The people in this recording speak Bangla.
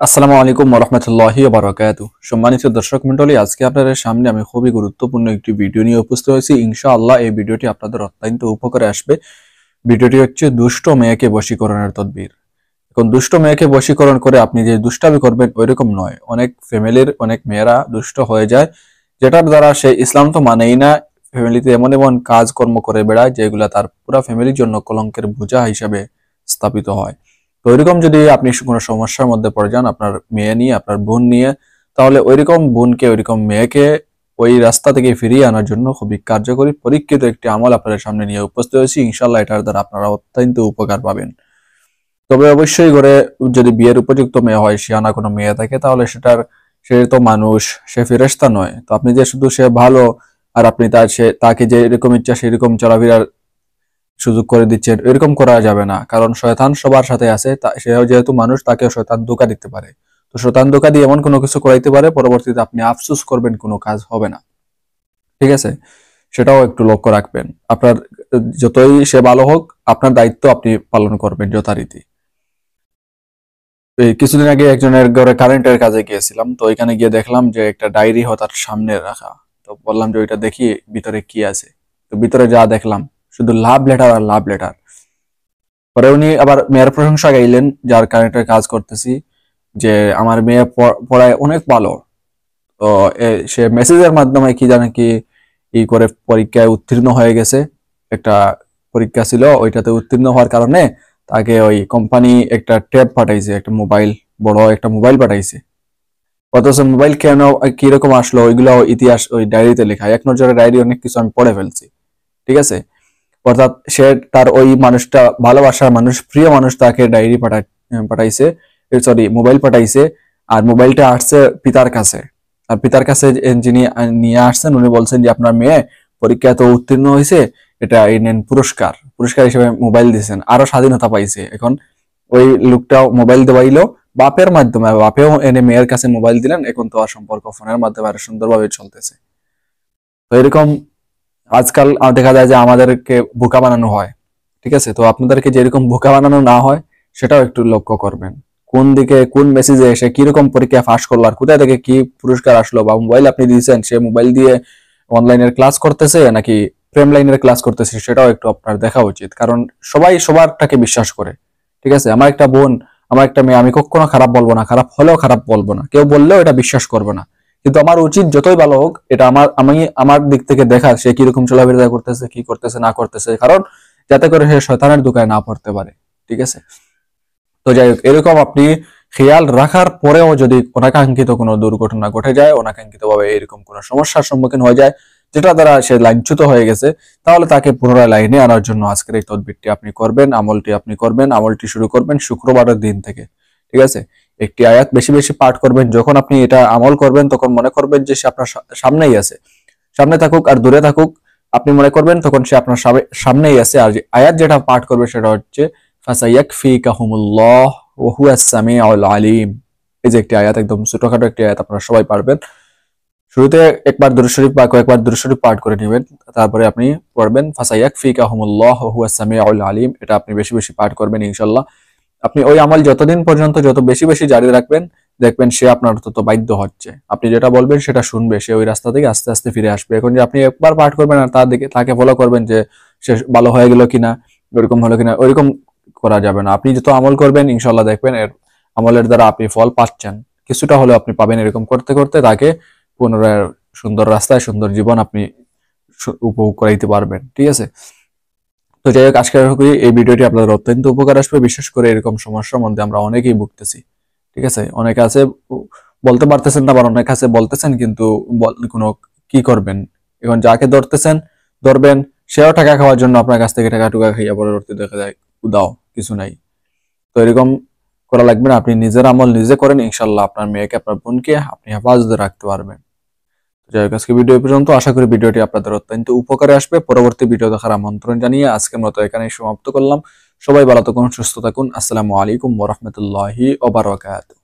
আসসালামু আলাইকুম ওয়া রাহমাতুল্লাহি ওয়া বারাকাতুহু। সম্মানিত দর্শক মণ্ডলী, আজকে আপনাদের সামনে আমি খুবই গুরুত্বপূর্ণ একটি ভিডিও নিয়ে উপস্থিত হয়েছি। ইনশাআল্লাহ এই ভিডিওটি আপনাদের অত্যন্ত উপকারে আসবে। ভিডিওটি হচ্ছে দুষ্ট মেয়েকে বশীকরণের তদবির। এখন দুষ্ট মেয়েকে বশীকরণ করে আপনি যে দুষ্টামি করবেন ওইরকম নয়। অনেক ফ্যামিলির অনেক মেয়েরা দুষ্ট হয়ে যায়, যেটার দ্বারা সে ইসলাম তো মানেই না, ফ্যামিলিতে এমন এমন কাজকর্ম করে বেড়ায় যেগুলা তার পুরো ফ্যামিলির জন্য কলঙ্কের বোঝা হিসাবে স্থাপিত হয়। তো ওইরকম যদি আপনি কোনো সমস্যার মধ্যে পড়ে যান আপনার মেয়ে নিয়ে, আপনার বোন নিয়ে, তাহলে ওইরকম বোনকে ওইরকম মেয়েকে ওই রাস্তা থেকে ফিরিয়ে আনার জন্য খুবই কার্যকরী পরীক্ষিত একটি আমল আপনাদের সামনে নিয়ে উপস্থিত হয়েছি। ইনশাল্লাহ এটার দ্বারা আপনারা অত্যন্ত উপকার পাবেন। তবে অবশ্যই করে যদি বিয়ের উপযুক্ত মেয়ে হয়, শিয়ানা কোনো মেয়ে থাকে, তাহলে সে তো মানুষ, সে ফেরেশতা নয়। তো আপনি যে শুধু সে ভালো আর আপনি তাকে যে এরকম ইচ্ছা সেরকম চলাফেরার সুযোগ করে দিচ্ছেন, এরকম করা যাবে না। কারণ শয়তান সবার সাথে আছে, সেও যেহেতু মানুষ, তাকেও শয়তান ধোঁকা দিতে পারে। তো শয়তান ধোঁকা দিয়ে এমন কোনো কিছু করাইতে পারে, পরবর্তীতে আপনি আফসোস করবেন, কোনো কাজ হবে না। ঠিক আছে, সেটাও একটু লক্ষ্য রাখবেন। আপনার যতই সে ভালো হোক, আপনার দায়িত্ব আপনি পালন করবেন যথারীতি। এই কিছুদিন আগে একজনের ঘরে কারেন্টের কাজে গিয়েছিলাম, তো ওইখানে গিয়ে দেখলাম যে একটা ডায়েরি তার সামনে রাখা। তো বললাম যে ওইটা দেখি ভিতরে কি আছে। তো ভিতরে যা দেখলাম, শুধু লাভ লেটার আর লাভ লেটার। পরে উনি আবার মেয়ের প্রশংসা গাইলেন, যার কারেন্টের কাজ করতেছি, যে আমার মেয়ে পড়ায় অনেক ভালো। তো সে মেসেজের মাধ্যমে কি জানে কি ই করে পরীক্ষায় উত্তীর্ণ হয়ে গেছে। একটা পরীক্ষা ছিল, ওইটাতে উত্তীর্ণ হওয়ার কারণে তাকে ওই কোম্পানি একটা ট্যাব পাঠাইছে, একটা মোবাইল, বড় একটা মোবাইল পাঠাইছে। অথচ মোবাইল কেন কিরকম আসলো ওইগুলো ইতিহাস ওই ডায়েরিতে লেখা। এক নজরে ডায়েরি অনেক কিছু আমি পড়ে ফেলছি। ঠিক আছে, অর্থাৎ সে তার ওই মানুষটা, ভালোবাসার মানুষ, প্রিয় মানুষ, তাকে ডায়েরি পাঠাইছে, সরি মোবাইল পাঠাইছে। আর মোবাইলটা আসছে পিতার কাছে। আর পিতার কাছে যিনি নিয়ে আসছেন, উনি বলছেন যে আপনার মেয়ে পরীক্ষায় তো উত্তীর্ণ হয়েছে, এটা এই নেন পুরস্কার। পুরস্কার হিসেবে মোবাইল দিয়েছেন, আরো স্বাধীনতা পাইছে। এখন ওই লোকটাও মোবাইল দেওয়াইলো বাপের মাধ্যমে, বাপেও এনে মেয়ের কাছে মোবাইল দিলেন। এখন তো আর সম্পর্ক ফোনের মাধ্যমে আরো সুন্দরভাবে চলতেছে। তো এরকম আজকাল দেখা যায় যে আমাদেরকে বোকা বানানো হয়। ঠিক আছে, তো আপনাদেরকে যেরকম বোকা বানানো না হয় সেটাও একটু লক্ষ্য করবেন। কোন দিকে কোন মেসেজে এসে কিরকম পরীক্ষা ফাঁস করলো, আর কোথায় থেকে কি পুরস্কার আসলো, বা মোবাইল আপনি দিয়েছেন, সে মোবাইল দিয়ে অনলাইনের ক্লাস করতেছে নাকি প্রেম লাইনের ক্লাস করতেছে, সেটাও একটু আপনার দেখা উচিত। কারণ সবাই সবারটাকে বিশ্বাস করে। ঠিক আছে, আমার একটা বোন, আমার একটা মেয়ে, আমি কখনো খারাপ বলবো না, খারাপ হলেও খারাপ বলবো না, কেউ বললেও এটা বিশ্বাস করবো না। কিন্তু আমার উচিত যতই ভালো হোক, এটা আমার দিক থেকে দেখা সে কিরকম চলাফেরা করতেছে, কি করতেছে না করতেছে, কারণ যাতে করে সে শয়তানের দোকায় না পড়তে পারে। ঠিক আছে, তো যাই হোক, এরকম আপনি খেয়াল রাখার পরেও যদি অনাকাঙ্ক্ষিত কোনো দুর্ঘটনা ঘটে যায়, অনাকাঙ্ক্ষিত ভাবে এরকম কোনো সমস্যার সম্মুখীন হয়ে যায় যেটা দ্বারা সে লাইনচ্যুত হয়ে গেছে, তাহলে তাকে পুনরায় লাইনে আনার জন্য আজকের এই তদবিরটি আপনি করবেন, আমলটি আপনি করবেন। আমলটি শুরু করবেন শুক্রবারের দিন থেকে। ঠিক আছে, একটি আয়াত বেশি বেশি পাঠ করবেন। যখন আপনি এটা আমল করবেন, তখন মনে করবেন যে সে আপনার সামনেই আছে। সামনে থাকুক আর দূরে থাকুক, আপনি মনে করবেন তখন সে আপনার সামনেই আছে। আর আয়াত যেটা পাঠ করবে সেটা হচ্ছে ফাসায়াকফিকাহুমুল্লাহ ওয়া হুয়াস সামিউল আলিম। এই যে একটি আয়াত, একদম ছোটখাটো একটি আয়াত, আপনারা সবাই পারবেন। শুরুতে একবার দুরূদ শরীফ বা কয়েকবার দুরূদ শরীফ পাঠ করে নেবেন, তারপরে আপনি পড়বেন ফাসায়াকফিকাহুমুল্লাহ ওয়া হুয়াস সামিউল আলিম। এটা আপনি বেশি বেশি পাঠ করবেন ইনশাআল্লাহ। আপনি ওই আমল যতদিন পর্যন্ত যত বেশি বেশি জারি রাখবেন, দেখবেন সে আপনার তত বাধ্য হচ্ছে। আপনি যেটা বলবেন সেটা শুনবে, সে ওই রাস্তা থেকে আস্তে আস্তে ফিরে আসবে। এখন যে আপনি একবার পাঠ করবেন আর তাকে ফলো করবেন যে সে ভালো হয়ে গেল কিনা, ওইরকম হলো কিনা, ওইরকম করা যাবে না। আপনি যত আমল করবেন ইনশাল্লাহ দেখবেন এর আমলের দ্বারা আপনি ফল পাচ্ছেন, কিছুটা হলেও আপনি পাবেন। এরকম করতে করতে তাকে পুনরায় সুন্দর রাস্তায় সুন্দর জীবন আপনি উপভোগ করাইতে পারবেন। ঠিক আছে, তো যাই হোক, আজকে এই ভিডিওটি আপনাদের অত্যন্ত উপকার আসবে। বিশেষ করে এরকম সমস্যার মধ্যে আমরা অনেকেই ভুগতেছি। ঠিক আছে, অনেকে আছে বলতে পারতেছেন না, আবার অনেকে আছে বলতেছেন কিন্তু কোনো কি করবেন। এখন যাকে ধরবেন, সেও টাকা খাওয়ার জন্য আপনার কাছ থেকে টাকা টুকা খাইয়া পরবর্তী দেখা যায় উদাও কিছু নাই। তো এরকম করা লাগবে না। আপনি নিজের আমল নিজে করেন, ইনশাল্লাহ আপনার মেয়েকে, আপনার বোনকে আপনি হেফাজতে রাখতে পারবেন। যাই হোক, আজকে ভিডিও পর্যন্ত। আশা করি ভিডিওটি আপনাদের অত্যন্ত উপকারে আসবে। পরবর্তী ভিডিও দেখার আমন্ত্রণ জানিয়ে আজকের মতো এখানেই সমাপ্ত করলাম। সবাই ভালো থাকুন, সুস্থ থাকুন। আসসালামু আলাইকুম ওয়া রাহমাতুল্লাহি ওয়া বারাকাতুহু।